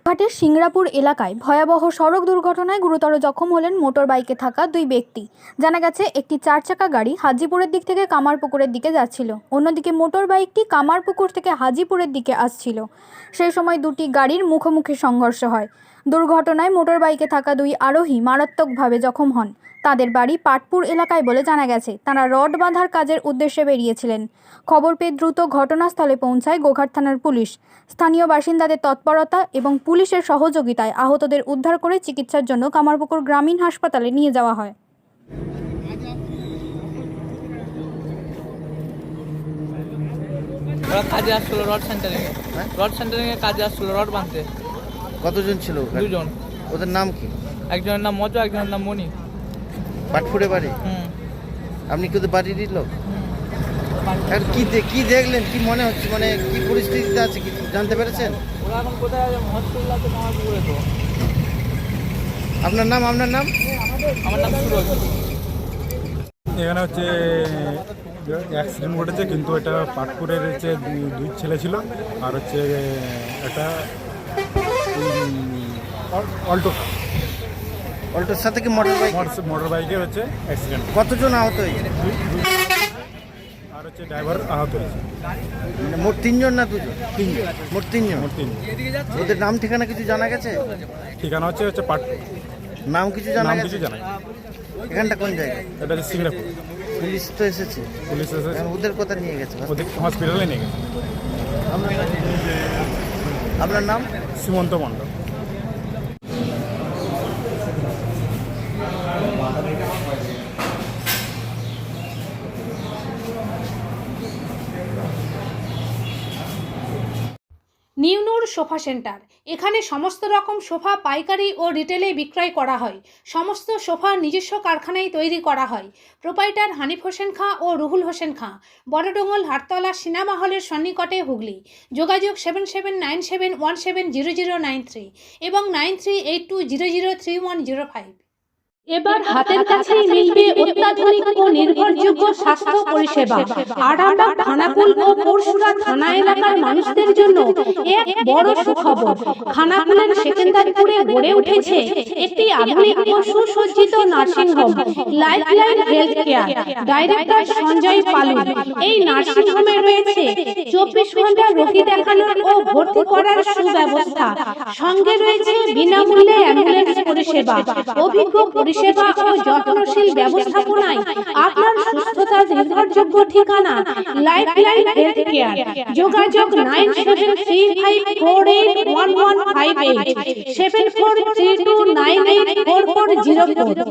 ঘাটের সিংড়াপুর এলাকায় ভয়াবহ সড়ক দুর্ঘটনায় গুরুতর জখম হলেন মোটর বাইকে থাকা দুই ব্যক্তি। জানা গেছে, একটি 4 চাকা গাড়ি হাজিপুরের দিক থেকে কামারপুকুরের দিকে যাচ্ছিল, অন্যদিকে মোটর বাইকটি কামারপুকুর থেকে হাজিপুরের দিকে আসছিল। সেই সময় দুটি গাড়ির মুখোমুখি সংঘর্ষ হয়। দুর্ঘটনায় মোটর বাইকে থাকা দুই আরোহী মারাত্মকভাবে জখম হন। তাদের বাড়ি পাটপুর এলাকায় বলে জানা গেছে। তারা রড বাঁধার কাজের উদ্দেশ্যে বেরিয়েছিলেন। খবর পেয়ে দ্রুত ঘটনাস্থলে পৌঁছায় গোঘাট থানার পুলিশ। স্থানীয় বাসিন্দাদের তৎপরতা এবং পুলিশের সহযোগিতায় আহতদের উদ্ধার করে চিকিৎসার জন্য কামারপুকুর গ্রামীণ হাসপাতালে নিয়ে যাওয়া হয়। কাজে আসছিল রড সেন্টারিং এ কাজে আসছিল রড বাঁধতে। কতজন ছিল? দুজন। ওদের নাম কি? একজনের নাম মজু, একজনের নাম মনি। পাটপুরে বাড়ি? আপনি কিন্তু বাড়িরই লোক? আর কি দেখলেন, কি মনে হচ্ছে, মানে কি পরিস্থিতিতে আছে কি জানতে পেরেছেন? ওরা এখন কোথায় আছে? হসপিটালে কামারপুকুরে তো। আপনার নাম? আমার নাম সুরজ। এখানে হচ্ছে অ্যাক্সিডেন্ট ঘটেছে, কিন্তু এটা পাটপুরের হচ্ছে দুই ছেলে ছিল, আর হচ্ছে একটা অল্টোর সাথে কি মোটর বাইকে হচ্ছে অ্যাক্সিডেন্ট। কতজন আহত হয়েছে? আর হচ্ছে ড্রাইভার আহত হয়েছে। মানে মোট 3 জন না 2 জন? 3 জন। মোট 3 জন। ওদের নাম ঠিকানা কিছু জানা গেছে? ঠিকানা হচ্ছে পাটপুর। নাম কিছু জানা গেছে? কিছু জানা। এখানটা কোন জায়গা? এটা হচ্ছে সিংড়াপুর। পুলিশ তো এসেছে? পুলিশ এসেছে। ওদের কোথায় নিয়ে গেছে? ওদের হসপিটালে নিয়ে গেছে। আপনার নাম? সীমন্ত মণ্ডল। নিউনুর সোফা সেন্টার। এখানে সমস্ত রকম সোফা পাইকারি ও রিটেলে বিক্রয় করা হয়। সমস্ত সোফা নিজস্ব কারখানায় তৈরি করা হয়। প্রোপাইটার হানিফ হোসেন খাঁ ও রুহুল হোসেন খাঁ, বড়ডোঙ্গল হাটতলা সিনেমা হলের সন্নিকটে, হুগলি। যোগাযোগ 7797170093 এবং 9382003105। এবার হাতের কাছেই মিলবে অত্যাধুনিক ও নির্ভরযোগ্য স্বাস্থ্য পরিষেবা। আরামবাগ, খানাকুল ও পরশুরা থানা এলাকার মানুষদের জন্য এক বড় সুখবর। খানাকুলের সেকেন্দারপুরে গড়ে উঠেছে একটি আধুনিক ও সুসজ্জিত nursing home, lifeline health care. Director Sanjay Palu. এই নার্সিং হোমে রয়েছে 24 ঘন্টা রোগী দেখানোর ও ভর্তি করার সুব্যবস্থা। সঙ্গে রয়েছে বিনামূল্যে অ্যাম্বুলেন্স পরিষেবা। অভিজ্ঞ পরিষেবা ও যত্নশীল ব্যবস্থাপনায় আপনার সুস্থতার নির্ভরযোগ্য ঠিকানা লাইফলাইন হেলথ কেয়ার। যোগাযোগ 9735481158 7432984404।